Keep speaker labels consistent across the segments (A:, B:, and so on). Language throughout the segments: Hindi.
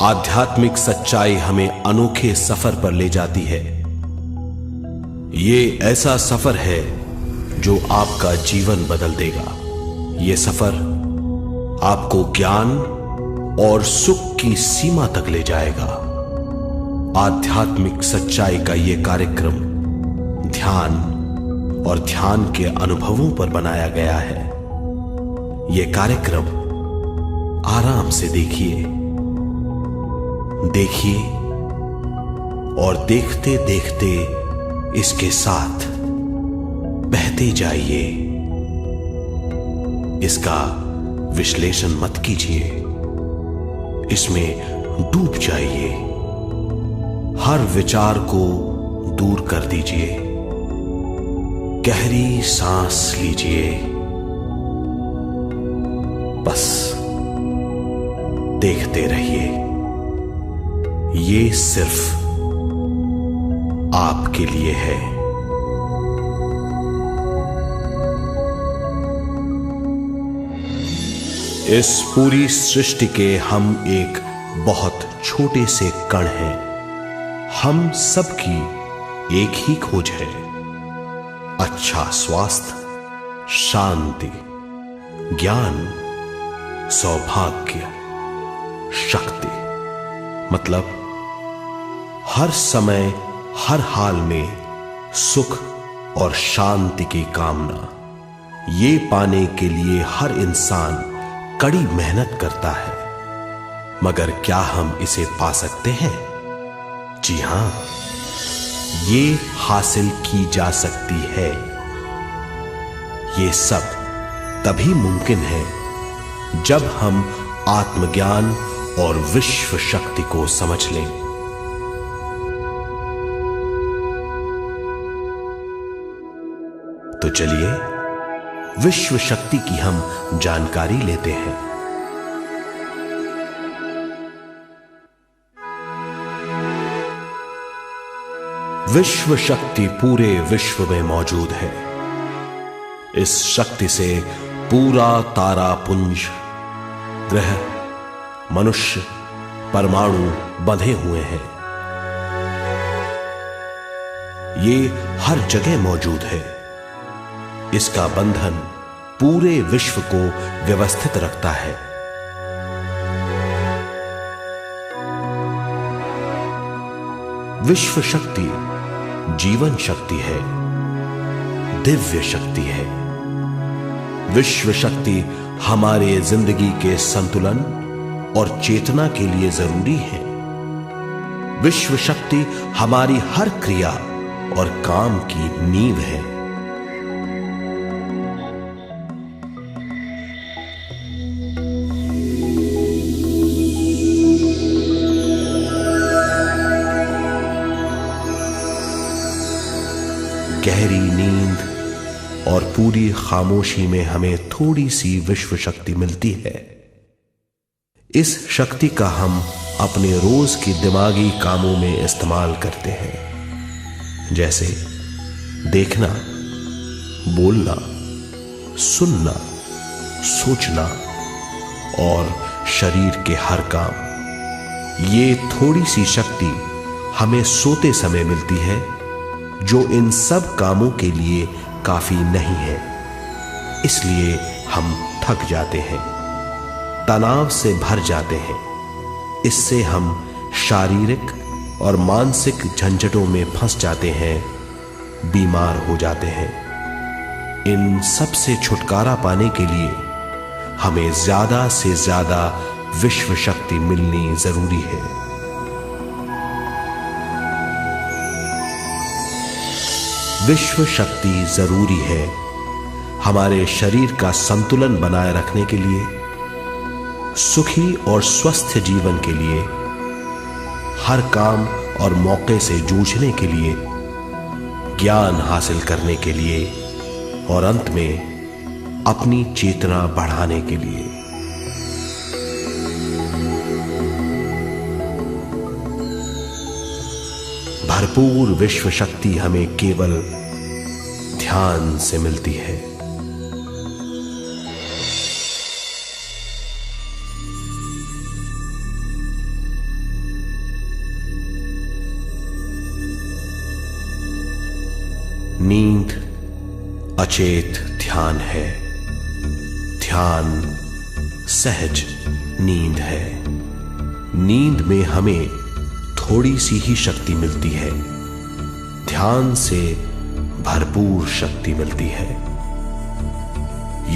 A: आध्यात्मिक सच्चाई हमें अनोखे सफर पर ले जाती है। ये ऐसा सफर है जो आपका जीवन बदल देगा। ये सफर आपको ज्ञान और सुख की सीमा तक ले जाएगा। आध्यात्मिक सच्चाई का यह कार्यक्रम ध्यान और ध्यान के अनुभवों पर बनाया गया है। यह कार्यक्रम आराम से देखिए और देखते देखते इसके साथ बहते जाइए। इसका विश्लेषण मत कीजिए, इसमें डूब जाइए। हर विचार को दूर कर दीजिए। गहरी सांस लीजिए। बस देखते रहिए। ये सिर्फ आपके लिए है। इस पूरी सृष्टि के हम एक बहुत छोटे से कण हैं। हम सबकी एक ही खोज है, अच्छा स्वास्थ्य, शांति, ज्ञान, सौभाग्य, शक्ति। मतलब हर समय हर हाल में सुख और शांति की कामना। ये पाने के लिए हर इंसान कड़ी मेहनत करता है, मगर क्या हम इसे पा सकते हैं? जी हां, ये हासिल की जा सकती है। ये सब तभी मुमकिन है जब हम आत्मज्ञान और विश्व शक्ति को समझ लें। तो चलिए विश्व शक्ति की हम जानकारी लेते हैं। विश्व शक्ति पूरे विश्व में मौजूद है। इस शक्ति से पूरा तारापुंज, ग्रह, मनुष्य, परमाणु बंधे हुए हैं। ये हर जगह मौजूद है। इसका बंधन पूरे विश्व को व्यवस्थित रखता है। विश्व शक्ति जीवन शक्ति है, दिव्य शक्ति है। विश्व शक्ति हमारे जिंदगी के संतुलन और चेतना के लिए जरूरी है। विश्व शक्ति हमारी हर क्रिया और काम की नींव है। गहरी नींद और पूरी खामोशी में हमें थोड़ी सी विश्व शक्ति मिलती है। इस शक्ति का हम अपने रोज के दिमागी कामों में इस्तेमाल करते हैं, जैसे देखना, बोलना, सुनना, सोचना और शरीर के हर काम। ये थोड़ी सी शक्ति हमें सोते समय मिलती है, जो इन सब कामों के लिए काफी नहीं है। इसलिए हम थक जाते हैं, तनाव से भर जाते हैं। इससे हम शारीरिक और मानसिक झंझटों में फंस जाते हैं, बीमार हो जाते हैं। इन सब से छुटकारा पाने के लिए हमें ज्यादा से ज्यादा विश्व शक्ति मिलनी जरूरी है। विश्व शक्ति जरूरी है हमारे शरीर का संतुलन बनाए रखने के लिए, सुखी और स्वस्थ जीवन के लिए, हर काम और मौके से जूझने के लिए, ज्ञान हासिल करने के लिए और अंत में अपनी चेतना बढ़ाने के लिए। भरपूर विश्व शक्ति हमें केवल ध्यान से मिलती है। नींद अचेत ध्यान है, ध्यान सहज नींद है। नींद में हमें थोड़ी सी ही शक्ति मिलती है, ध्यान से भरपूर शक्ति मिलती है।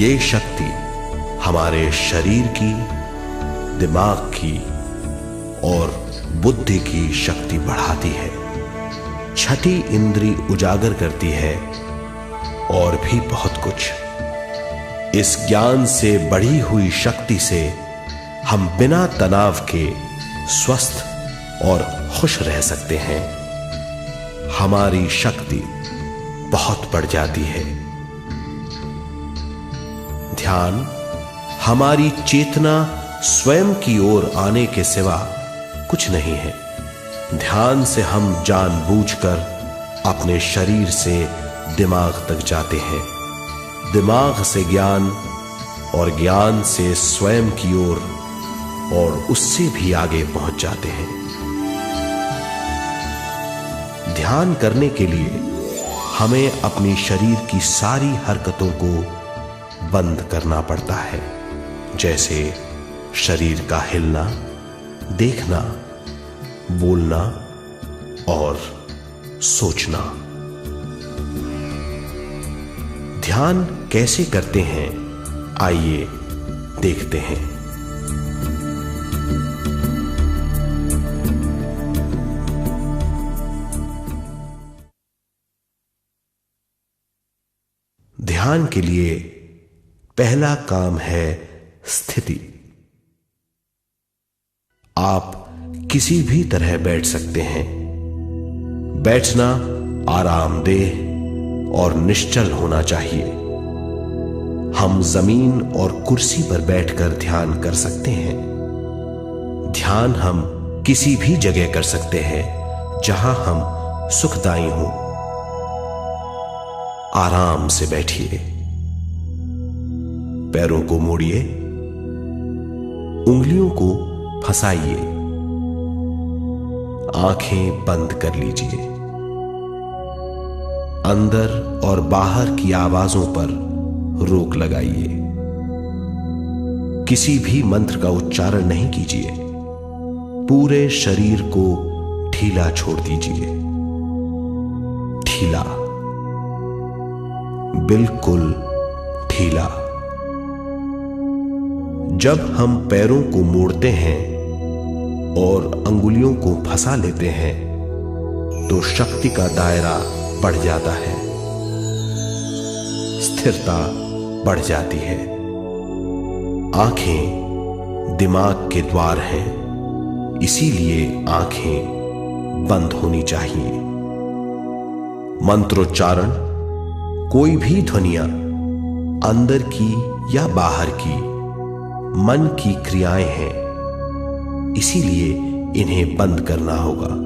A: ये शक्ति हमारे शरीर की, दिमाग की और बुद्धि की शक्ति बढ़ाती है, छठी इंद्री उजागर करती है और भी बहुत कुछ। इस ज्ञान से बढ़ी हुई शक्ति से हम बिना तनाव के स्वस्थ और खुश रह सकते हैं। हमारी शक्ति बहुत बढ़ जाती है। ध्यान हमारी चेतना स्वयं की ओर आने के सिवा कुछ नहीं है। ध्यान से हम जानबूझकर अपने शरीर से दिमाग तक जाते हैं, दिमाग से ज्ञान और ज्ञान से स्वयं की ओर और उससे भी आगे पहुंच जाते हैं। ध्यान करने के लिए हमें अपनी शरीर की सारी हरकतों को बंद करना पड़ता है, जैसे शरीर का हिलना, देखना, बोलना और सोचना। ध्यान कैसे करते हैं, आइए देखते हैं। ध्यान के लिए पहला काम है स्थिति। आप किसी भी तरह बैठ सकते हैं। बैठना आरामदेह और निश्चल होना चाहिए। हम जमीन और कुर्सी पर बैठकर ध्यान कर सकते हैं। ध्यान हम किसी भी जगह कर सकते हैं जहां हम सुखदायी हों। आराम से बैठिए, पैरों को मोड़िए, उंगलियों को फंसाइए, आंखें बंद कर लीजिए। अंदर और बाहर की आवाजों पर रोक लगाइए। किसी भी मंत्र का उच्चारण नहीं कीजिए। पूरे शरीर को ढीला छोड़ दीजिए। ढीला, बिल्कुल ढीला। जब हम पैरों को मोड़ते हैं और अंगुलियों को फंसा लेते हैं तो शक्ति का दायरा बढ़ जाता है, स्थिरता बढ़ जाती है। आंखें दिमाग के द्वार हैं, इसीलिए आंखें बंद होनी चाहिए। मंत्रोच्चारण, कोई भी ध्वनियां अंदर की या बाहर की मन की क्रियाएं हैं, इसीलिए इन्हें बंद करना होगा।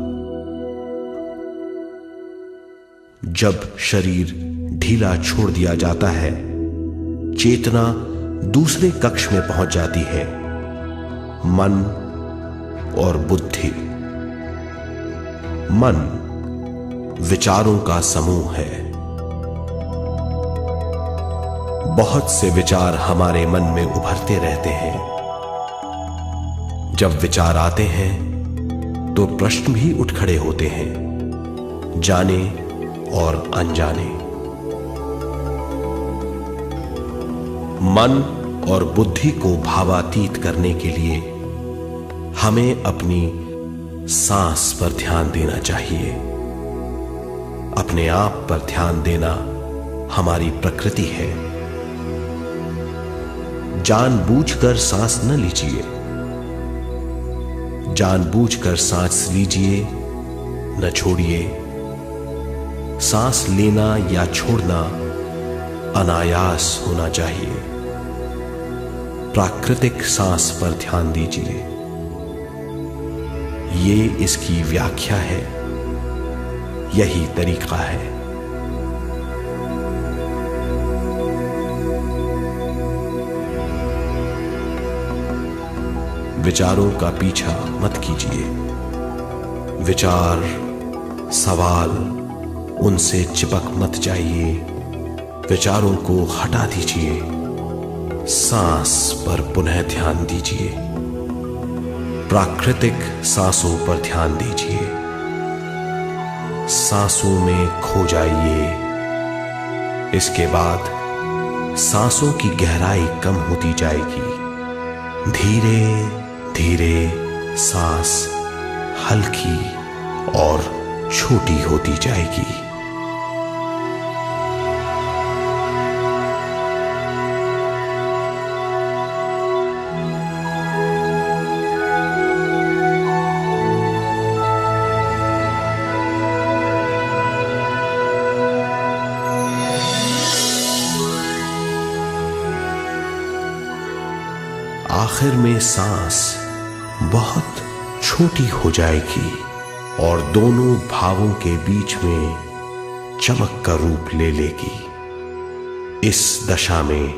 A: जब शरीर ढीला छोड़ दिया जाता है, चेतना दूसरे कक्ष में पहुंच जाती है। मन और बुद्धि। मन विचारों का समूह है। बहुत से विचार हमारे मन में उभरते रहते हैं। जब विचार आते हैं तो प्रश्न भी उठ खड़े होते हैं, जाने और अनजाने। मन और बुद्धि को भावातीत करने के लिए हमें अपनी सांस पर ध्यान देना चाहिए। अपने आप पर ध्यान देना हमारी प्रकृति है। जानबूझकर सांस न लीजिए। जानबूझकर सांस लीजिए, न छोड़िए। सांस लेना या छोड़ना अनायास होना चाहिए। प्राकृतिक सांस पर ध्यान दीजिए। ये इसकी व्याख्या है, यही तरीका है। विचारों का पीछा मत कीजिए। विचार, सवाल उनसे चिपक मत जाइए, विचारों को हटा दीजिए, सांस पर पुनः ध्यान दीजिए, प्राकृतिक सांसों पर ध्यान दीजिए, सांसों में खो जाइए। इसके बाद सांसों की गहराई कम होती जाएगी, धीरे धीरे सांस हल्की और छोटी होती जाएगी। आखिर में सांस बहुत छोटी हो जाएगी और दोनों भावों के बीच में चमक का रूप ले लेगी। इस दशा में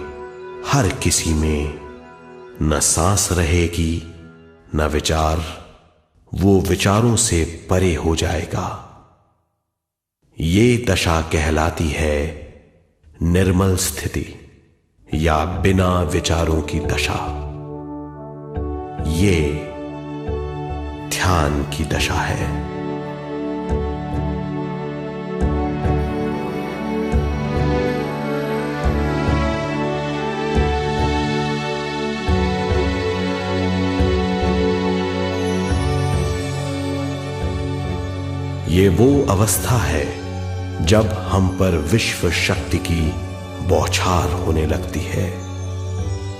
A: हर किसी में न सांस रहेगी न विचार, वो विचारों से परे हो जाएगा। ये दशा कहलाती है निर्मल स्थिति या बिना विचारों की दशा। ये ध्यान की दशा है। ये वो अवस्था है जब हम पर विश्व शक्ति की बौछार होने लगती है।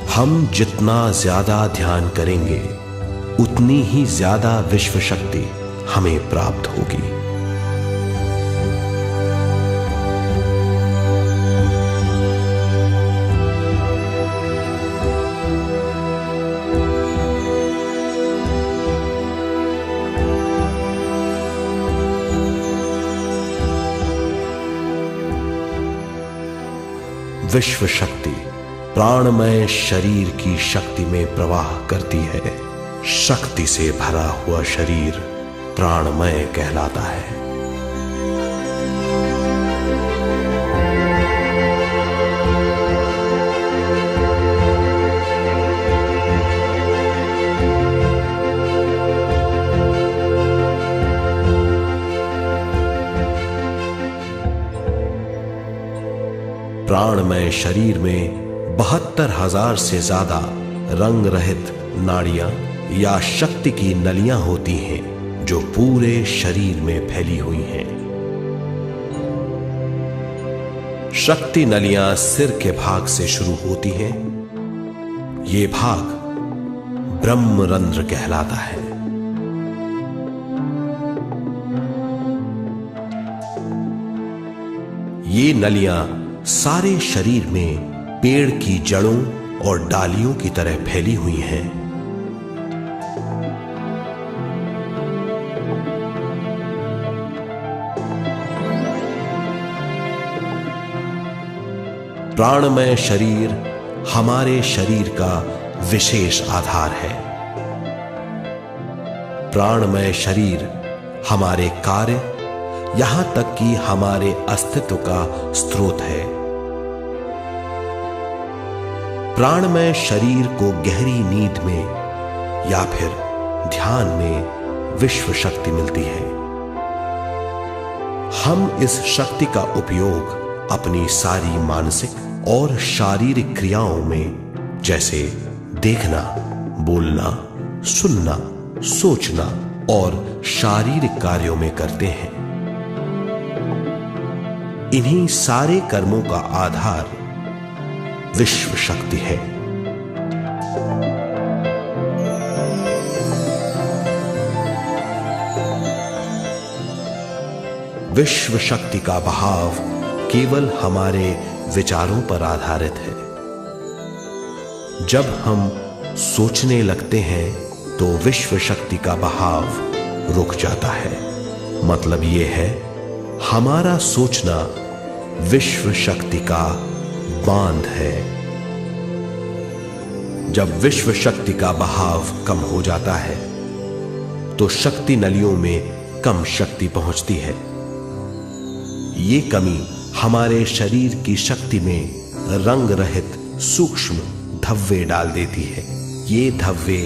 A: हम जितना ज्यादा ध्यान करेंगे उतनी ही ज्यादा विश्व शक्ति हमें प्राप्त होगी। विश्व शक्ति प्राणमय शरीर की शक्ति में प्रवाह करती है। शक्ति से भरा हुआ शरीर प्राणमय कहलाता है। प्राणमय शरीर में 72,000 से ज्यादा रंग रहित नाड़ियां या शक्ति की नलियां होती हैं जो पूरे शरीर में फैली हुई हैं। शक्ति नलियां सिर के भाग से शुरू होती हैं। ये भाग ब्रह्मरंध्र कहलाता है। ये नलियां सारे शरीर में पेड़ की जड़ों और डालियों की तरह फैली हुई हैं। प्राणमय शरीर हमारे शरीर का विशेष आधार है। प्राणमय शरीर हमारे कार्य, यहां तक कि हमारे अस्तित्व का स्रोत है। प्राणमय शरीर को गहरी नींद में या फिर ध्यान में विश्व शक्ति मिलती है। हम इस शक्ति का उपयोग अपनी सारी मानसिक और शारीरिक क्रियाओं में, जैसे देखना, बोलना, सुनना, सोचना और शारीरिक कार्यों में करते हैं। इन्हीं सारे कर्मों का आधार विश्व शक्ति है। विश्व शक्ति का बहाव केवल हमारे विचारों पर आधारित है। जब हम सोचने लगते हैं तो विश्व शक्ति का बहाव रुक जाता है। मतलब यह है, हमारा सोचना विश्व शक्ति का बांध है। जब विश्व शक्ति का बहाव कम हो जाता है तो शक्ति नलियों में कम शक्ति पहुंचती है। ये कमी हमारे शरीर की शक्ति में रंग रहित सूक्ष्म धब्बे डाल देती है। ये धब्बे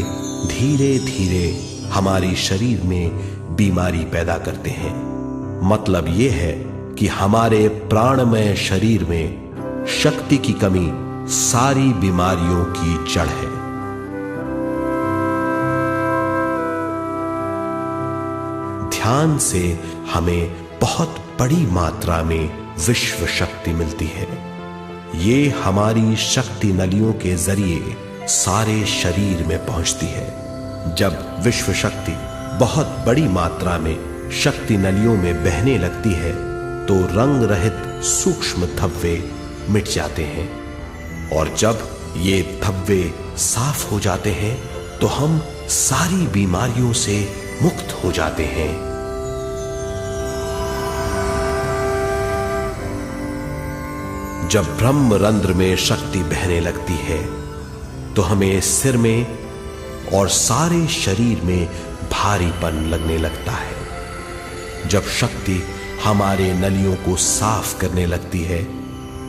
A: धीरे धीरे हमारे शरीर में बीमारी पैदा करते हैं। मतलब ये है कि हमारे प्राणमय शरीर में शक्ति की कमी सारी बीमारियों की जड़ है। ध्यान से हमें बहुत बड़ी मात्रा में विश्व शक्ति मिलती है। ये हमारी शक्ति नलियों के जरिए सारे शरीर में पहुंचती है। जब विश्व शक्ति बहुत बड़ी मात्रा में शक्ति नलियों में बहने लगती है तो रंग रहित सूक्ष्म धब्बे मिट जाते हैं, और जब ये धब्बे साफ हो जाते हैं तो हम सारी बीमारियों से मुक्त हो जाते हैं। जब ब्रह्म रंध्र में शक्ति बहने लगती है तो हमें सिर में और सारे शरीर में भारीपन लगने लगता है। जब शक्ति हमारे नलियों को साफ करने लगती है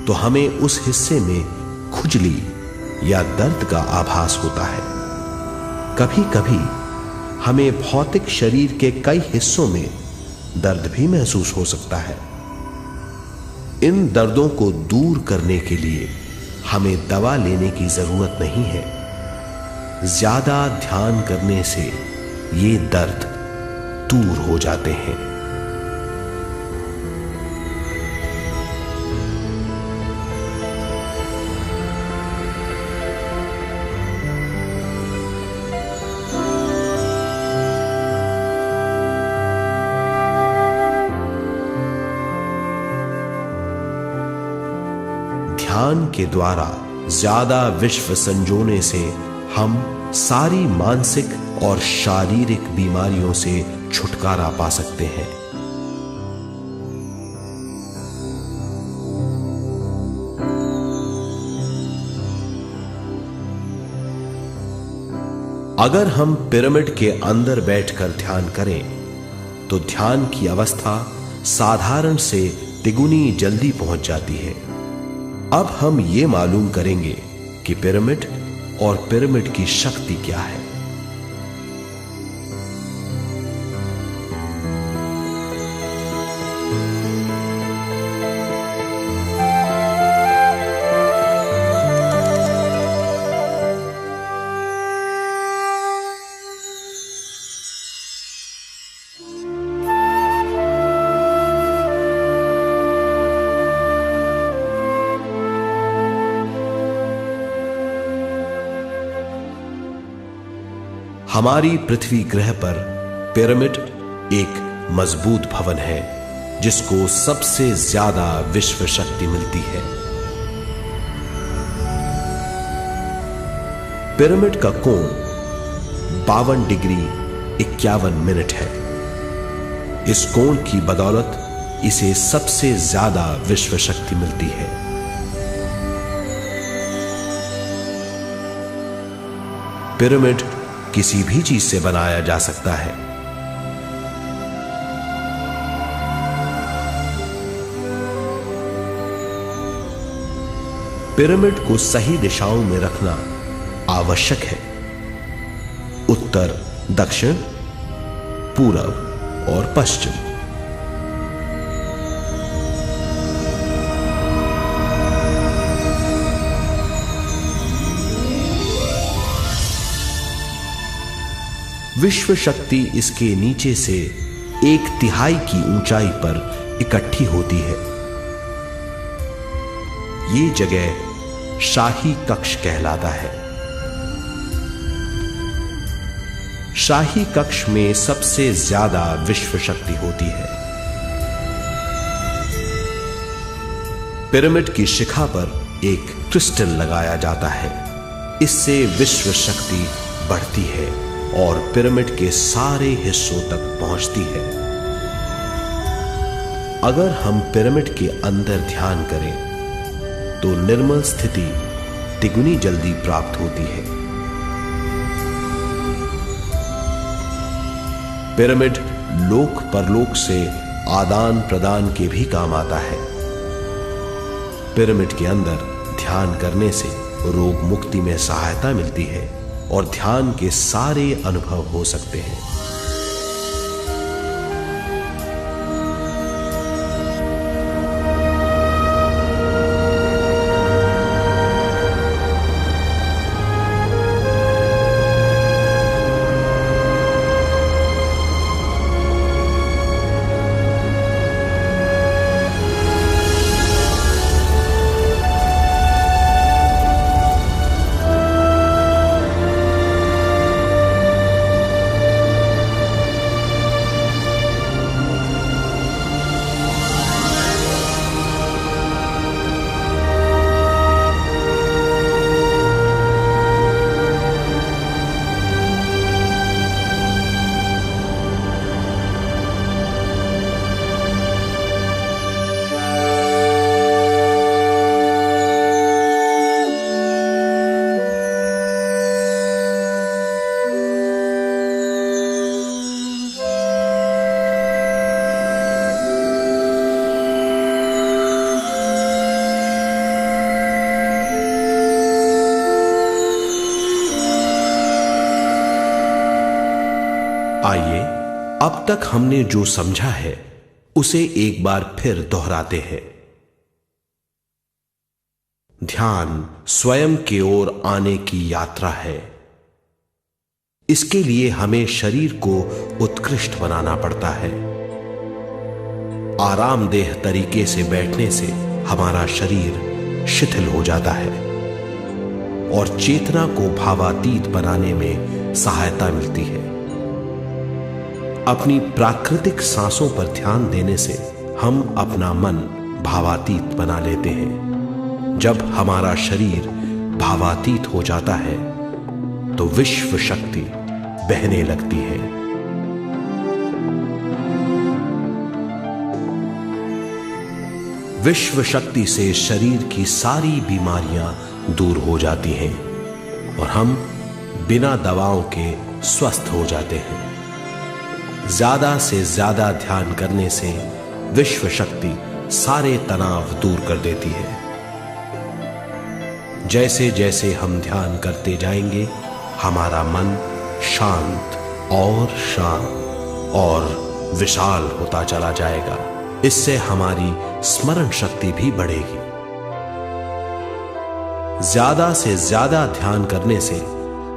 A: तो हमें उस हिस्से में खुजली या दर्द का आभास होता है। कभी कभी हमें भौतिक शरीर के कई हिस्सों में दर्द भी महसूस हो सकता है। इन दर्दों को दूर करने के लिए हमें दवा लेने की जरूरत नहीं है। ज्यादा ध्यान करने से ये दर्द दूर हो जाते हैं। ध्यान के द्वारा ज्यादा विश्व संजोने से हम सारी मानसिक और शारीरिक बीमारियों से छुटकारा पा सकते हैं। अगर हम पिरामिड के अंदर बैठकर ध्यान करें तो ध्यान की अवस्था साधारण से तिगुनी जल्दी पहुंच जाती है। अब हम ये मालूम करेंगे कि पिरामिड और पिरामिड की शक्ति क्या है। हमारी पृथ्वी ग्रह पर पिरामिड एक मजबूत भवन है जिसको सबसे ज्यादा विश्व शक्ति मिलती है। पिरामिड का कोण 52 डिग्री 51 मिनट है। इस कोण की बदौलत इसे सबसे ज्यादा विश्व शक्ति मिलती है। पिरामिड किसी भी चीज से बनाया जा सकता है। पिरामिड को सही दिशाओं में रखना आवश्यक है। उत्तर, दक्षिण, पूरब और पश्चिम। विश्व शक्ति इसके नीचे से 1/3 की ऊंचाई पर इकट्ठी होती है। ये जगह शाही कक्ष कहलाता है। शाही कक्ष में सबसे ज्यादा विश्व शक्ति होती है। पिरामिड की शिखा पर एक क्रिस्टल लगाया जाता है। इससे विश्व शक्ति बढ़ती है और पिरामिड के सारे हिस्सों तक पहुंचती है। अगर हम पिरामिड के अंदर ध्यान करें तो निर्मल स्थिति तिगुनी जल्दी प्राप्त होती है। पिरामिड लोक परलोक से आदान प्रदान के भी काम आता है। पिरामिड के अंदर ध्यान करने से रोग मुक्ति में सहायता मिलती है और ध्यान के सारे अनुभव हो सकते हैं। आइए अब तक हमने जो समझा है उसे एक बार फिर दोहराते हैं। ध्यान स्वयं की ओर आने की यात्रा है। इसके लिए हमें शरीर को उत्कृष्ट बनाना पड़ता है। आरामदेह तरीके से बैठने से हमारा शरीर शिथिल हो जाता है और चेतना को भावातीत बनाने में सहायता मिलती है। अपनी प्राकृतिक सांसों पर ध्यान देने से हम अपना मन भावातीत बना लेते हैं। जब हमारा शरीर भावातीत हो जाता है तो विश्व शक्ति बहने लगती है। विश्व शक्ति से शरीर की सारी बीमारियां दूर हो जाती हैं और हम बिना दवाओं के स्वस्थ हो जाते हैं। ज्यादा से ज्यादा ध्यान करने से विश्व शक्ति सारे तनाव दूर कर देती है। जैसे जैसे हम ध्यान करते जाएंगे हमारा मन शांत और विशाल होता चला जाएगा। इससे हमारी स्मरण शक्ति भी बढ़ेगी। ज्यादा से ज्यादा ध्यान करने से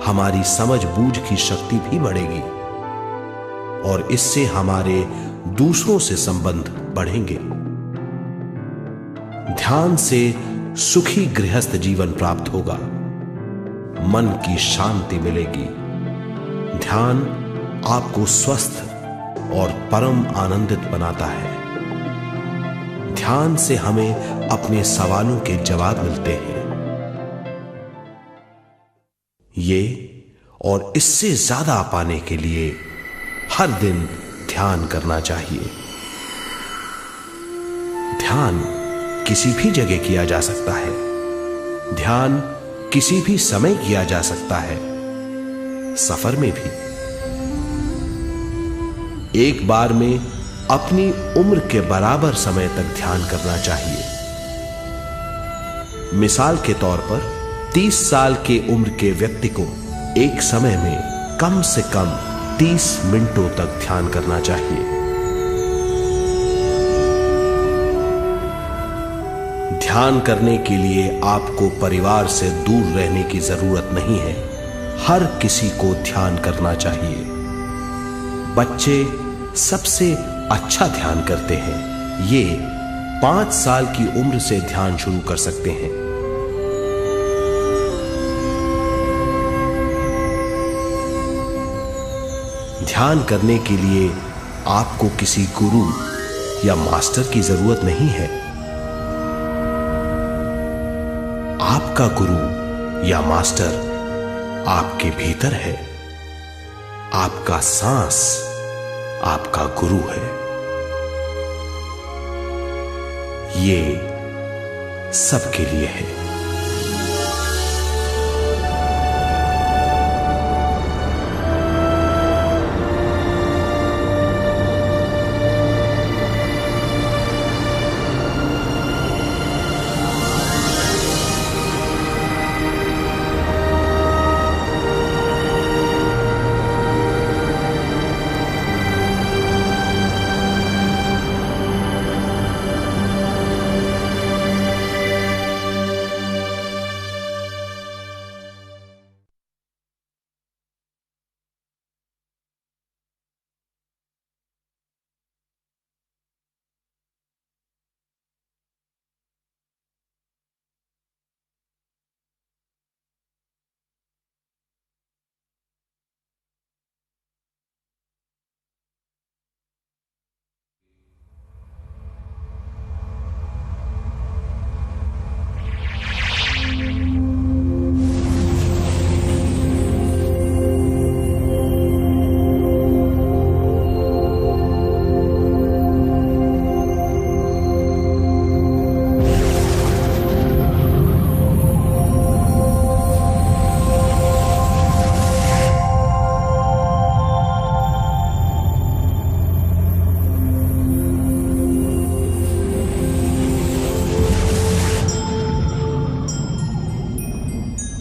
A: हमारी समझ बूझ की शक्ति भी बढ़ेगी और इससे हमारे दूसरों से संबंध बढ़ेंगे। ध्यान से सुखी गृहस्थ जीवन प्राप्त होगा, मन की शांति मिलेगी। ध्यान आपको स्वस्थ और परम आनंदित बनाता है। ध्यान से हमें अपने सवालों के जवाब मिलते हैं। ये और इससे ज्यादा पाने के लिए हर दिन ध्यान करना चाहिए। ध्यान किसी भी जगह किया जा सकता है। ध्यान किसी भी समय किया जा सकता है, सफर में भी। एक बार में अपनी उम्र के बराबर समय तक ध्यान करना चाहिए। मिसाल के तौर पर 30 साल के उम्र के व्यक्ति को एक समय में कम से कम 30 मिनटों तक ध्यान करना चाहिए। ध्यान करने के लिए आपको परिवार से दूर रहने की जरूरत नहीं है। हर किसी को ध्यान करना चाहिए। बच्चे सबसे अच्छा ध्यान करते हैं। ये 5 साल की उम्र से ध्यान शुरू कर सकते हैं। ध्यान करने के लिए आपको किसी गुरु या मास्टर की जरूरत नहीं है। आपका गुरु या मास्टर आपके भीतर है। आपका सांस आपका गुरु है। ये सबके लिए है।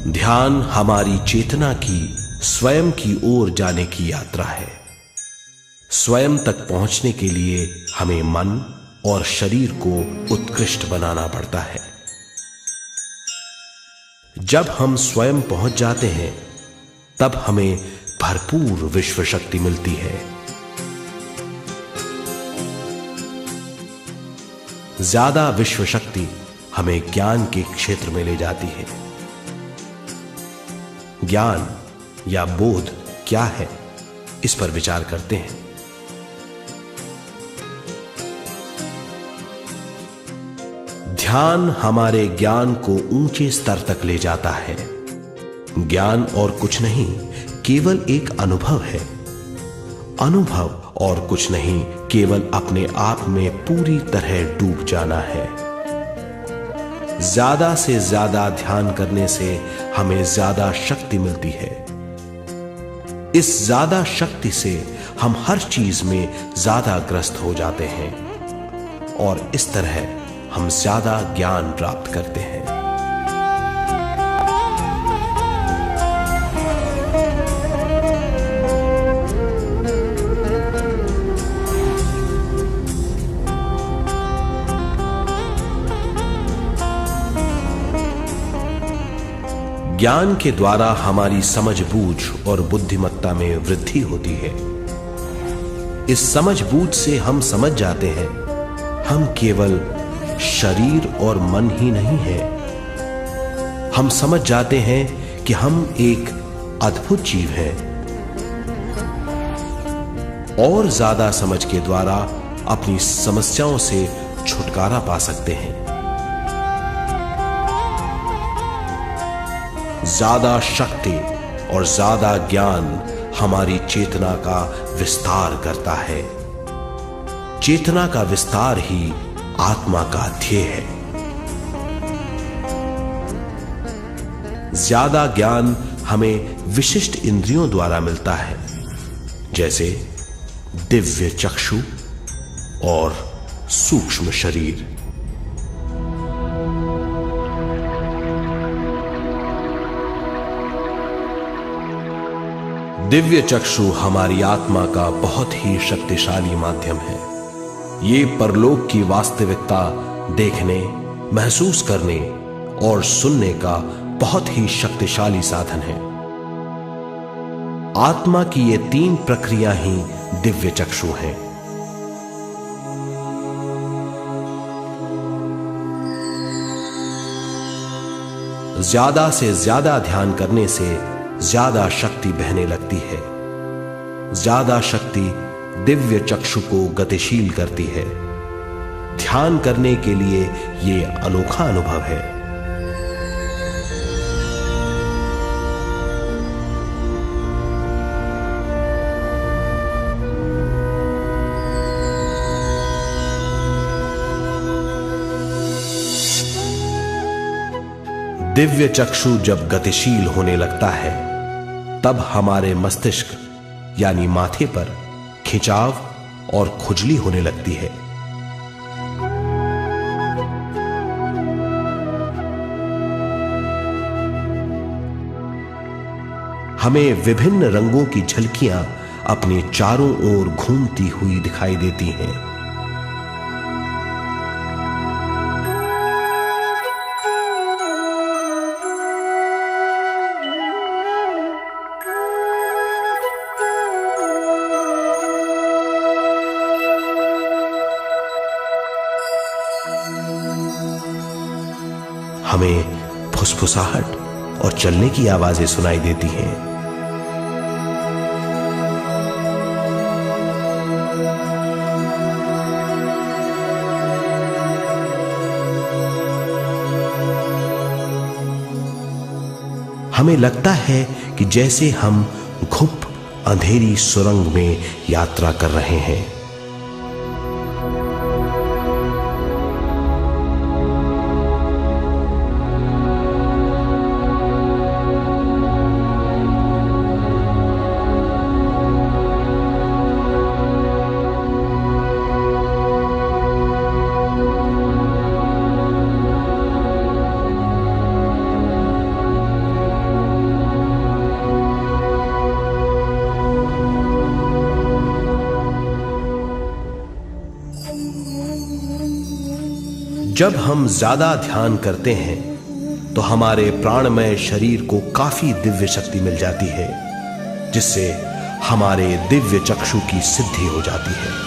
A: ध्यान हमारी चेतना की स्वयं की ओर जाने की यात्रा है। स्वयं तक पहुंचने के लिए हमें मन और शरीर को उत्कृष्ट बनाना पड़ता है। जब हम स्वयं पहुंच जाते हैं तब हमें भरपूर विश्व शक्ति मिलती है। ज्यादा विश्व शक्ति हमें ज्ञान के क्षेत्र में ले जाती है। ज्ञान या बोध क्या है, इस पर विचार करते हैं। ध्यान हमारे ज्ञान को ऊंचे स्तर तक ले जाता है। ज्ञान और कुछ नहीं, केवल एक अनुभव है। अनुभव और कुछ नहीं, केवल अपने आप में पूरी तरह डूब जाना है। ज्यादा से ज्यादा ध्यान करने से हमें ज्यादा शक्ति मिलती है। इस ज्यादा शक्ति से हम हर चीज में ज्यादा ग्रस्त हो जाते हैं और इस तरह हम ज्यादा ज्ञान प्राप्त करते हैं। ज्ञान के द्वारा हमारी समझ बूझ और बुद्धिमत्ता में वृद्धि होती है। इस समझ बूझ से हम समझ जाते हैं हम केवल शरीर और मन ही नहीं है। हम समझ जाते हैं कि हम एक अद्भुत जीव हैं और ज्यादा समझ के द्वारा अपनी समस्याओं से छुटकारा पा सकते हैं। ज्यादा शक्ति और ज्यादा ज्ञान हमारी चेतना का विस्तार करता है। चेतना का विस्तार ही आत्मा का ध्येय है। ज्यादा ज्ञान हमें विशिष्ट इंद्रियों द्वारा मिलता है, जैसे दिव्य चक्षु और सूक्ष्म शरीर। दिव्य चक्षु हमारी आत्मा का बहुत ही शक्तिशाली माध्यम है। ये परलोक की वास्तविकता देखने, महसूस करने और सुनने का बहुत ही शक्तिशाली साधन है। आत्मा की ये तीन प्रक्रिया ही दिव्य चक्षु हैं। ज्यादा से ज्यादा ध्यान करने से ज्यादा शक्ति बहने लगती है। ज्यादा शक्ति दिव्य चक्षु को गतिशील करती है। ध्यान करने के लिए यह अनोखा अनुभव है। दिव्य चक्षु जब गतिशील होने लगता है तब हमारे मस्तिष्क यानी माथे पर खिंचाव और खुजली होने लगती है। हमें विभिन्न रंगों की झलकियां अपने चारों ओर घूमती हुई दिखाई देती हैं। हमें फुसफुसाहट और चलने की आवाजें सुनाई देती हैं। हमें लगता है कि जैसे हम घुप अंधेरी सुरंग में यात्रा कर रहे हैं। जब हम ज्यादा ध्यान करते हैं तो हमारे प्राणमय शरीर को काफी दिव्य शक्ति मिल जाती है, जिससे हमारे दिव्य चक्षु की सिद्धि हो जाती है।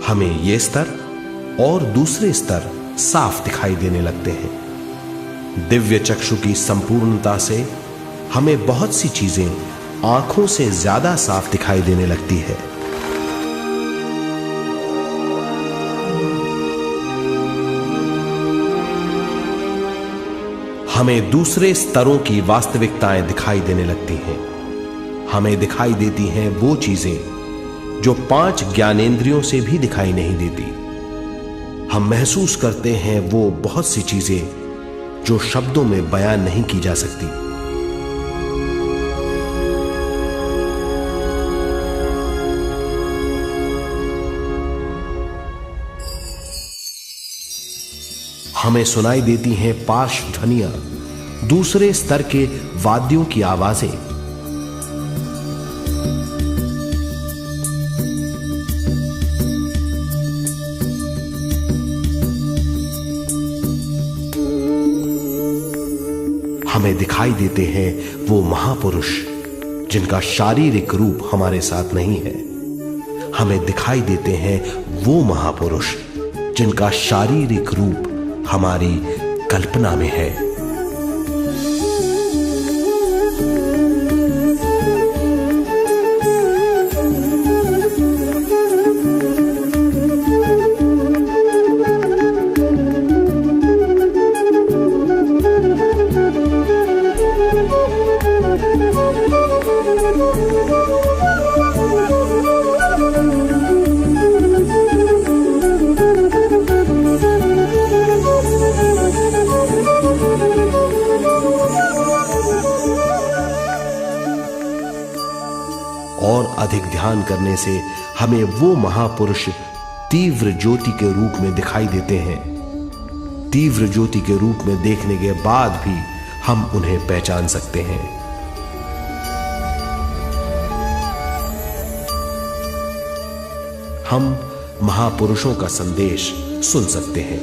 A: हमें ये स्तर और दूसरे स्तर साफ दिखाई देने लगते हैं। दिव्य चक्षु की संपूर्णता से हमें बहुत सी चीजें आंखों से ज्यादा साफ दिखाई देने लगती है। हमें दूसरे स्तरों की वास्तविकताएं दिखाई देने लगती हैं। हमें दिखाई देती हैं वो चीजें जो 5 ज्ञानेंद्रियों से भी दिखाई नहीं देती। हम महसूस करते हैं वो बहुत सी चीजें जो शब्दों में बयान नहीं की जा सकती। हमें सुनाई देती हैं पार्श्व ध्वनियां, दूसरे स्तर के वाद्यों की आवाजें। हमें दिखाई देते हैं वो महापुरुष जिनका शारीरिक रूप हमारे साथ नहीं है। हमें दिखाई देते हैं वो महापुरुष जिनका शारीरिक रूप हमारी कल्पना में है। और अधिक ध्यान करने से हमें वो महापुरुष तीव्र ज्योति के रूप में दिखाई देते हैं। तीव्र ज्योति के रूप में देखने के बाद भी हम उन्हें पहचान सकते हैं। हम महापुरुषों का संदेश सुन सकते हैं।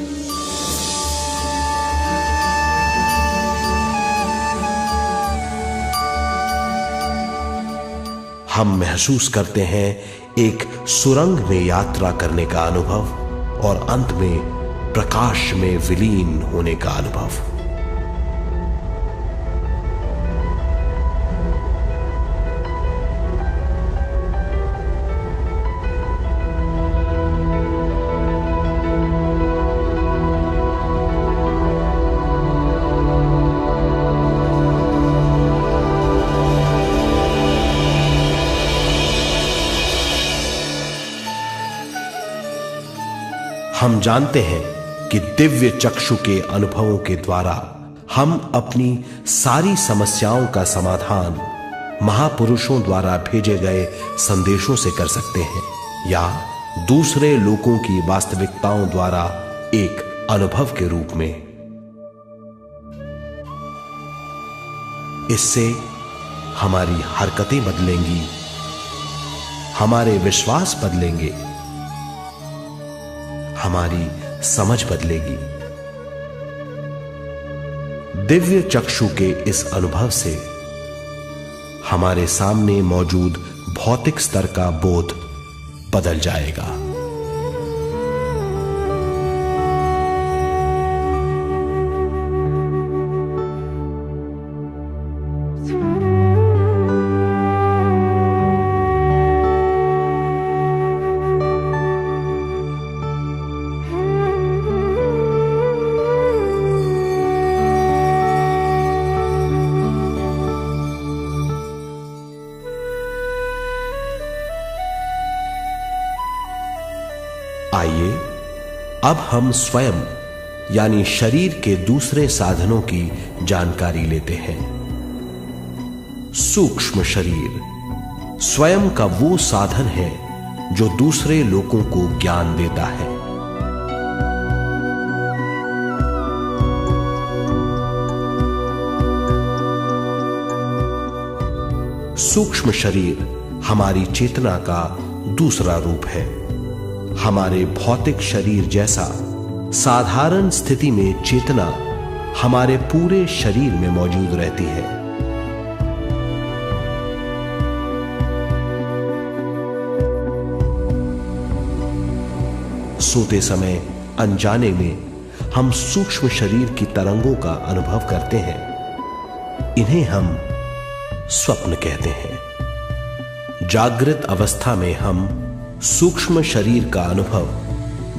A: हम महसूस करते हैं एक सुरंग में यात्रा करने का अनुभव और अंत में प्रकाश में विलीन होने का अनुभव। हम जानते हैं कि दिव्य चक्षु के अनुभवों के द्वारा हम अपनी सारी समस्याओं का समाधान महापुरुषों द्वारा भेजे गए संदेशों से कर सकते हैं, या दूसरे लोगों की वास्तविकताओं द्वारा एक अनुभव के रूप में। इससे हमारी हरकतें बदलेंगी, हमारे विश्वास बदलेंगे, हमारी समझ बदलेगी। दिव्य चक्षु के इस अनुभव से हमारे सामने मौजूद भौतिक स्तर का बोध बदल जाएगा। आइए अब हम स्वयं यानी शरीर के दूसरे साधनों की जानकारी लेते हैं। सूक्ष्म शरीर स्वयं का वो साधन है जो दूसरे लोगों को ज्ञान देता है। सूक्ष्म शरीर हमारी चेतना का दूसरा रूप है। हमारे भौतिक शरीर जैसा साधारण स्थिति में चेतना हमारे पूरे शरीर में मौजूद रहती है। सोते समय अनजाने में हम सूक्ष्म शरीर की तरंगों का अनुभव करते हैं। इन्हें हम स्वप्न कहते हैं। जागृत अवस्था में हम सूक्ष्म शरीर का अनुभव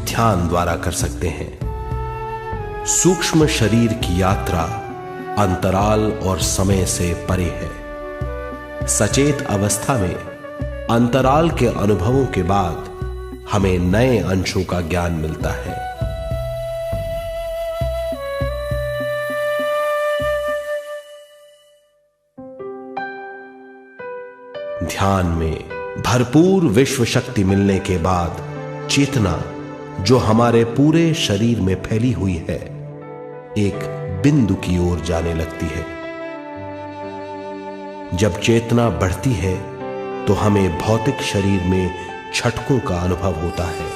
A: ध्यान द्वारा कर सकते हैं। सूक्ष्म शरीर की यात्रा अंतराल और समय से परे है। सचेत अवस्था में अंतराल के अनुभवों के बाद हमें नए अंशों का ज्ञान मिलता है। ध्यान में भरपूर विश्व शक्ति मिलने के बाद चेतना जो हमारे पूरे शरीर में फैली हुई है, एक बिंदु की ओर जाने लगती है। जब चेतना बढ़ती है तो हमें भौतिक शरीर में झटकों का अनुभव होता है।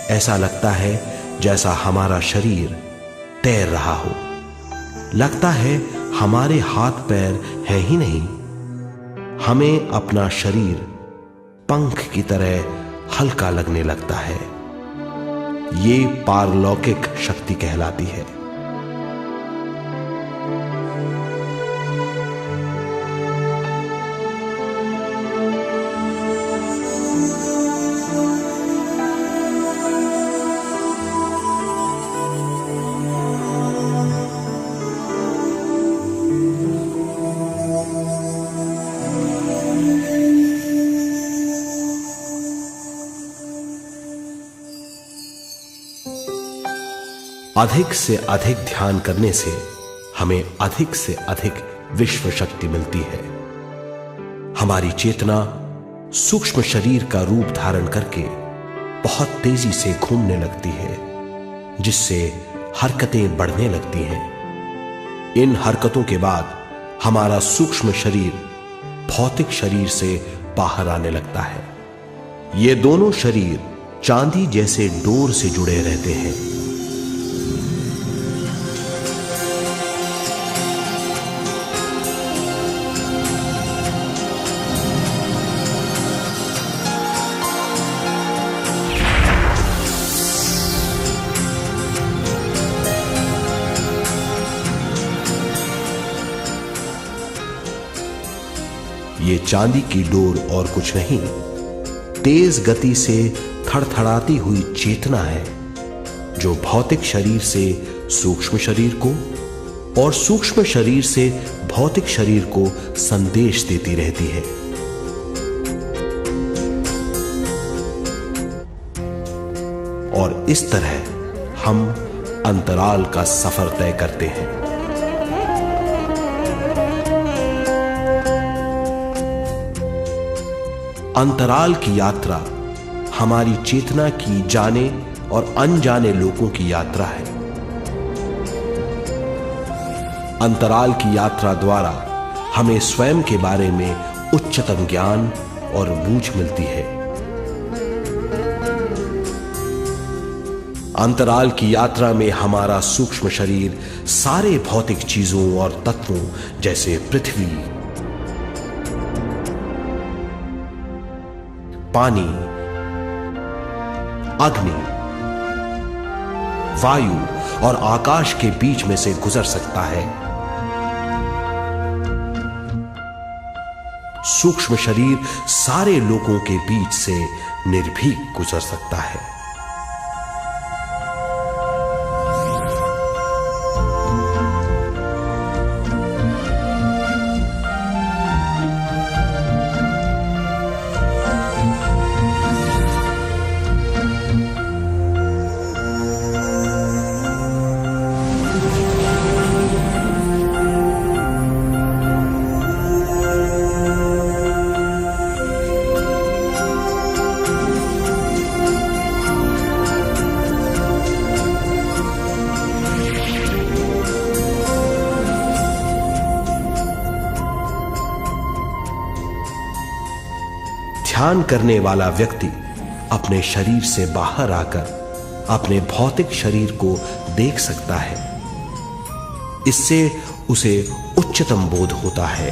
A: ऐसा लगता है जैसा हमारा शरीर तैर रहा हो। लगता है हमारे हाथ पैर है ही नहीं। हमें अपना शरीर पंख की तरह हल्का लगने लगता है। ये पारलौकिक शक्ति कहलाती है। अधिक से अधिक ध्यान करने से हमें अधिक से अधिक विश्व शक्ति मिलती है। हमारी चेतना सूक्ष्म शरीर का रूप धारण करके बहुत तेजी से घूमने लगती है, जिससे हरकतें बढ़ने लगती हैं। इन हरकतों के बाद हमारा सूक्ष्म शरीर भौतिक शरीर से बाहर आने लगता है। ये दोनों शरीर चांदी जैसे डोर से जुड़े रहते हैं। ये चांदी की डोर और कुछ नहीं, तेज गति से थड़थड़ाती हुई चेतना है, जो भौतिक शरीर से सूक्ष्म शरीर को और सूक्ष्म शरीर से भौतिक शरीर को संदेश देती रहती है। और इस तरह हम अंतराल का सफर तय करते हैं। अंतराल की यात्रा हमारी चेतना की जाने और अनजाने लोगों की यात्रा है। अंतराल की यात्रा द्वारा हमें स्वयं के बारे में उच्चतम ज्ञान और बूझ मिलती है। अंतराल की यात्रा में हमारा सूक्ष्म शरीर सारे भौतिक चीजों और तत्वों जैसे पृथ्वी, पानी, अग्नि, वायु और आकाश के बीच में से गुजर सकता है। सूक्ष्म शरीर सारे लोगों के बीच से निर्भीक गुजर सकता है। ध्यान करने वाला व्यक्ति अपने शरीर से बाहर आकर अपने भौतिक शरीर को देख सकता है। इससे उसे उच्चतम बोध होता है।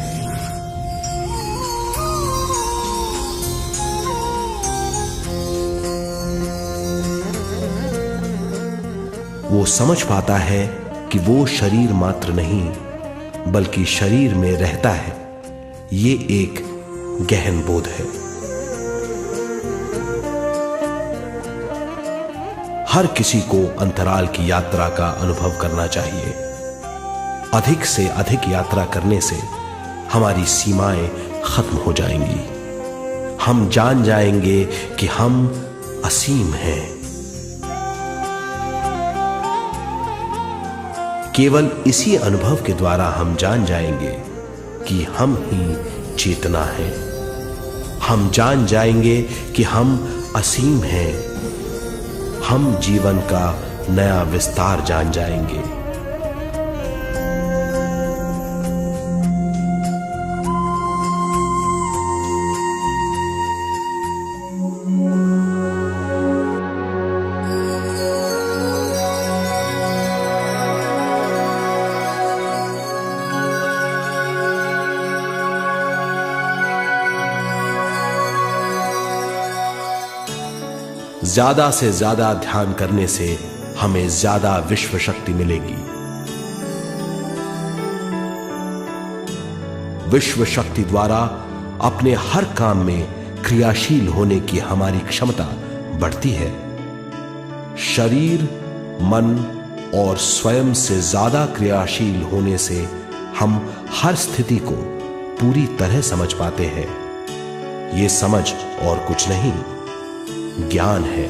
A: वो समझ पाता है कि वो शरीर मात्र नहीं बल्कि शरीर में रहता है। ये एक गहन बोध है। हर किसी को अंतराल की यात्रा का अनुभव करना चाहिए। अधिक से अधिक यात्रा करने से हमारी सीमाएं खत्म हो जाएंगी। हम जान जाएंगे कि हम असीम हैं। केवल इसी अनुभव के द्वारा हम जान जाएंगे कि हम ही चेतना हैं। हम जान जाएंगे कि हम असीम हैं। हम जीवन का नया विस्तार जान जाएंगे। ज्यादा से ज्यादा ध्यान करने से हमें ज्यादा विश्व शक्ति मिलेगी। विश्व शक्ति द्वारा अपने हर काम में क्रियाशील होने की हमारी क्षमता बढ़ती है। शरीर, मन और स्वयं से ज्यादा क्रियाशील होने से हम हर स्थिति को पूरी तरह समझ पाते हैं। ये समझ और कुछ नहीं, ज्ञान है।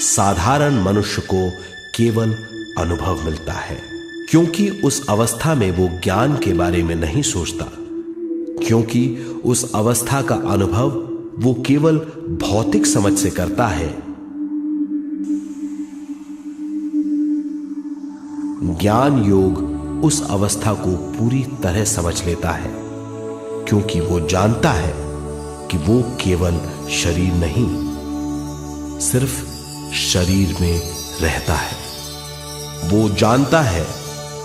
A: साधारण मनुष्य को केवल अनुभव मिलता है, क्योंकि उस अवस्था में वो ज्ञान के बारे में नहीं सोचता, क्योंकि उस अवस्था का अनुभव वो केवल भौतिक समझ से करता है। ज्ञान योग उस अवस्था को पूरी तरह समझ लेता है, क्योंकि वो जानता है कि वो केवल शरीर नहीं, सिर्फ शरीर में रहता है। वो जानता है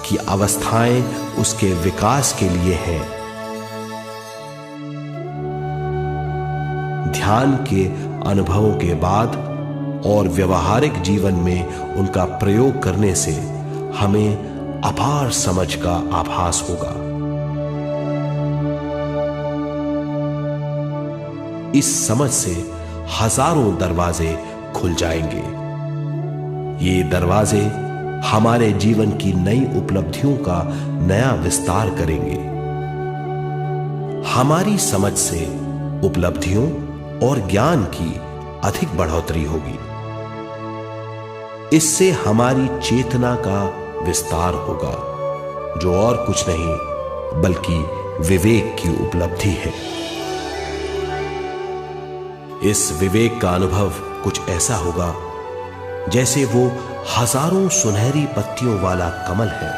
A: कि अवस्थाएं उसके विकास के लिए हैं। ध्यान के अनुभवों के बाद और व्यवहारिक जीवन में उनका प्रयोग करने से हमें अपार समझ का आभास होगा। इस समझ से हजारों दरवाजे खुल जाएंगे। ये दरवाजे हमारे जीवन की नई उपलब्धियों का नया विस्तार करेंगे। हमारी समझ से उपलब्धियों और ज्ञान की अधिक बढ़ोतरी होगी। इससे हमारी चेतना का विस्तार होगा, जो और कुछ नहीं बल्कि विवेक की उपलब्धि है। इस विवेक का अनुभव कुछ ऐसा होगा जैसे वो हजारों सुनहरी पत्तियों वाला कमल है।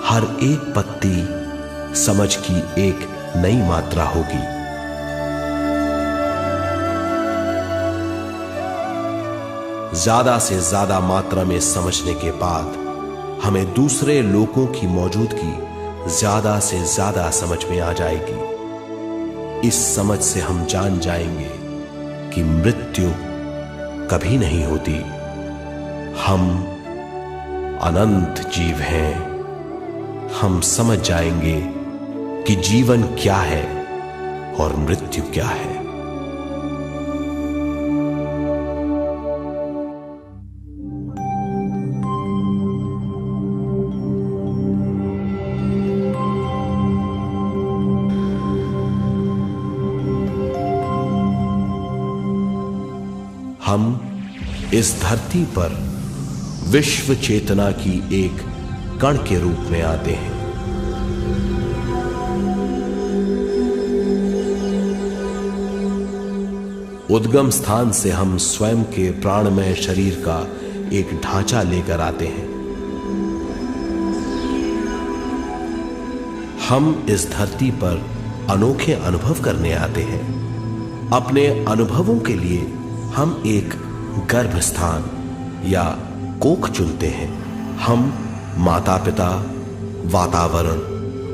A: हर एक पत्ती समझ की एक नई मात्रा होगी। ज्यादा से ज्यादा मात्रा में समझने के बाद हमें दूसरे लोगों की मौजूदगी ज्यादा से ज्यादा समझ में आ जाएगी। इस समझ से हम जान जाएंगे कि मृत्यु कभी नहीं होती। हम अनंत जीव हैं। हम समझ जाएंगे कि जीवन क्या है और मृत्यु क्या है। हम इस धरती पर विश्व चेतना की एक कण के रूप में आते हैं। उद्गम स्थान से हम स्वयं के प्राणमय शरीर का एक ढांचा लेकर आते हैं। हम इस धरती पर अनोखे अनुभव करने आते हैं। अपने अनुभवों के लिए हम एक गर्भ स्थान या कोख चुनते हैं। हम माता पिता, वातावरण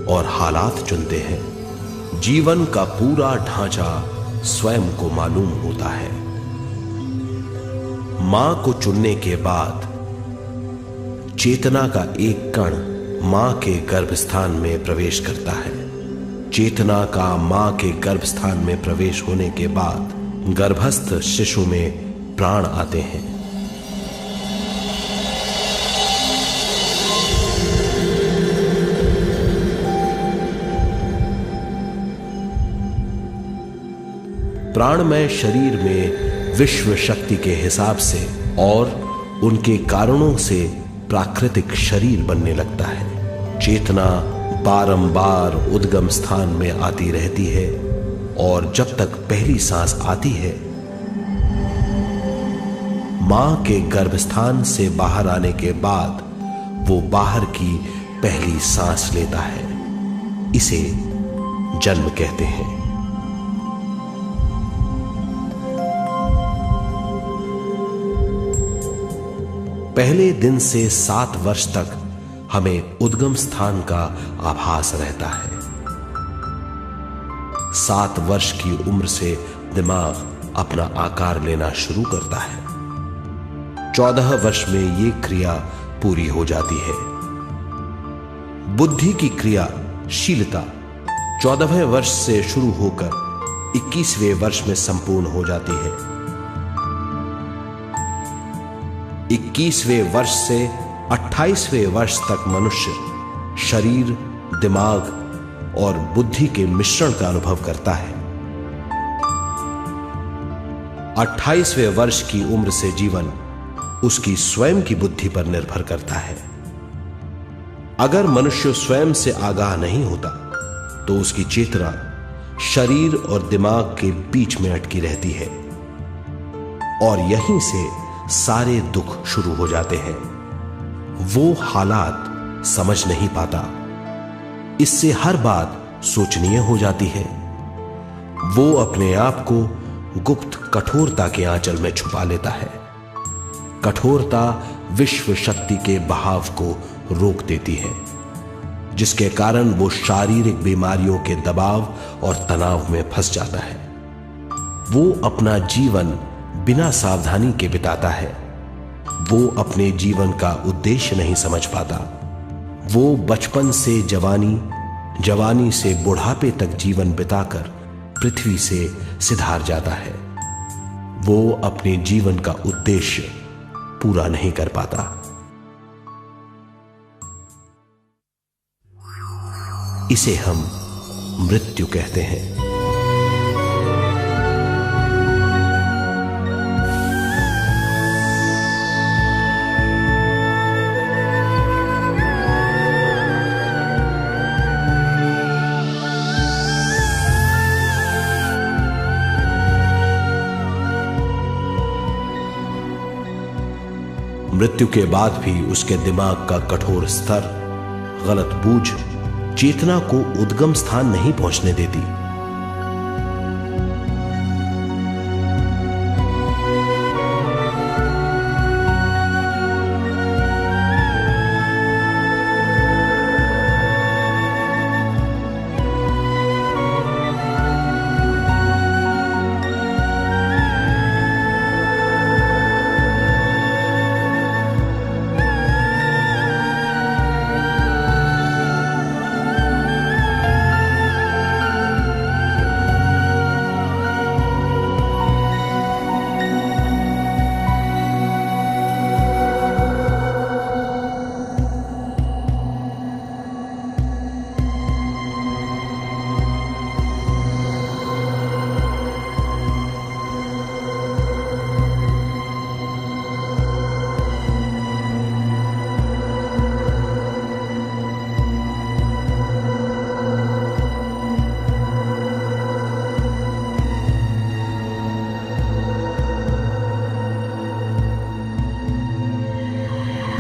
A: और हालात चुनते हैं। जीवन का पूरा ढांचा स्वयं को मालूम होता है। मां को चुनने के बाद चेतना का एक कण मां के गर्भस्थान में प्रवेश करता है। चेतना का मां के गर्भस्थान में प्रवेश होने के बाद गर्भस्थ शिशु में प्राण आते हैं। प्राणमय शरीर में विश्व शक्ति के हिसाब से और उनके कारणों से प्राकृतिक शरीर बनने लगता है। चेतना बारंबार उद्गम स्थान में आती रहती है और जब तक पहली सांस आती है, मां के गर्भस्थान से बाहर आने के बाद वो बाहर की पहली सांस लेता है। इसे जन्म कहते हैं। पहले दिन से 7 वर्ष तक हमें उद्गम स्थान का आभास रहता है। 7 वर्ष की उम्र से दिमाग अपना आकार लेना शुरू करता है। 14 वर्ष में यह क्रिया पूरी हो जाती है। बुद्धि की क्रियाशीलता 14वें वर्ष से शुरू होकर 21वें वर्ष में संपूर्ण हो जाती है। 21वें वर्ष से 28वें वर्ष तक मनुष्य शरीर, दिमाग और बुद्धि के मिश्रण का अनुभव करता है। 28वें वर्ष की उम्र से जीवन उसकी स्वयं की बुद्धि पर निर्भर करता है। अगर मनुष्य स्वयं से आगाह नहीं होता तो उसकी चेतना शरीर और दिमाग के बीच में अटकी रहती है और यहीं से सारे दुख शुरू हो जाते हैं। वो हालात समझ नहीं पाता। इससे हर बात सोचनीय हो जाती है। वो अपने आप को गुप्त कठोरता के आंचल में छुपा लेता है। कठोरता विश्व शक्ति के बहाव को रोक देती है, जिसके कारण वो शारीरिक बीमारियों के दबाव और तनाव में फंस जाता है। वो अपना जीवन बिना सावधानी के बिताता है। वो अपने जीवन का उद्देश्य नहीं समझ पाता। वो बचपन से जवानी, जवानी से बुढ़ापे तक जीवन बिताकर पृथ्वी से सिधार जाता है। वो अपने जीवन का उद्देश्य पूरा नहीं कर पाता। इसे हम मृत्यु कहते हैं। मृत्यु के बाद भी उसके दिमाग का कठोर स्तर, गलत बूझ चेतना को उद्गम स्थान नहीं पहुंचने देती।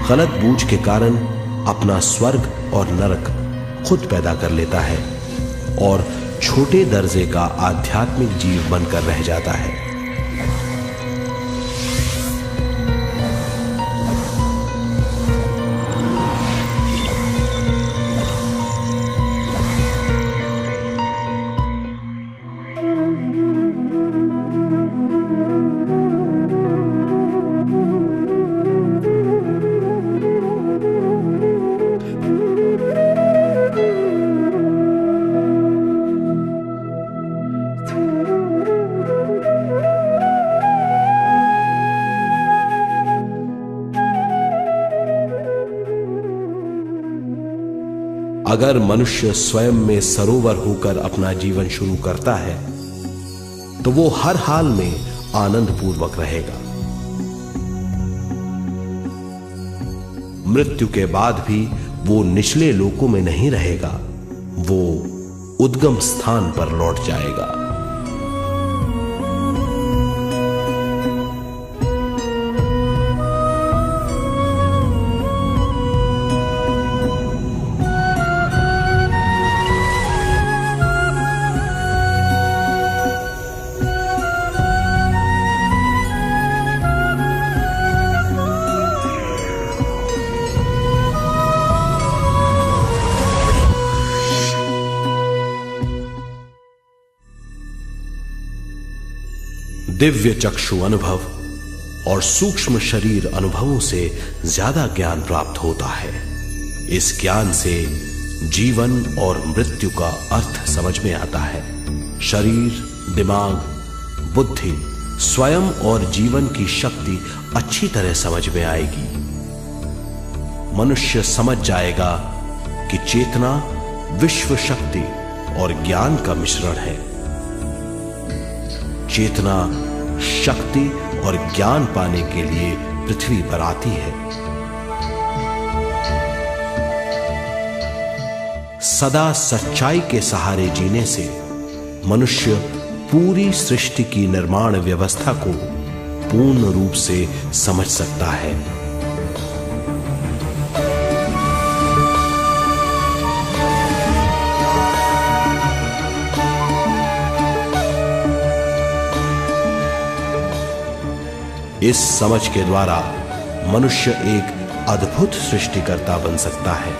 A: गलत बूझ के कारण अपना स्वर्ग और नरक खुद पैदा कर लेता है और छोटे दर्जे का आध्यात्मिक जीव बनकर रह जाता है। अगर मनुष्य स्वयं में सरोवर होकर अपना जीवन शुरू करता है तो वो हर हाल में आनंद पूर्वक रहेगा। मृत्यु के बाद भी वो निचले लोकों में नहीं रहेगा, वो उद्गम स्थान पर लौट जाएगा। दिव्य चक्षु अनुभव और सूक्ष्म शरीर अनुभवों से ज्यादा ज्ञान प्राप्त होता है। इस ज्ञान से जीवन और मृत्यु का अर्थ समझ में आता है। शरीर, दिमाग, बुद्धि, स्वयं और जीवन की शक्ति अच्छी तरह समझ में आएगी। मनुष्य समझ जाएगा कि चेतना विश्व शक्ति और ज्ञान का मिश्रण है। चेतना शक्ति और ज्ञान पाने के लिए पृथ्वी पर आती है। सदा सच्चाई के सहारे जीने से मनुष्य पूरी सृष्टि की निर्माण व्यवस्था को पूर्ण रूप से समझ सकता है। इस समझ के द्वारा मनुष्य एक अद्भुत सृष्टिकर्ता बन सकता है।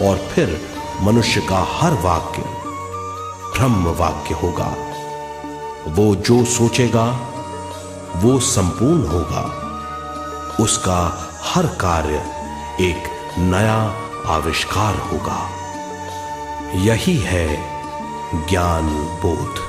A: और फिर मनुष्य का हर वाक्य ब्रह्म वाक्य होगा। वो जो सोचेगा वो संपूर्ण होगा। उसका हर कार्य एक नया आविष्कार होगा। यही है ज्ञान बोध।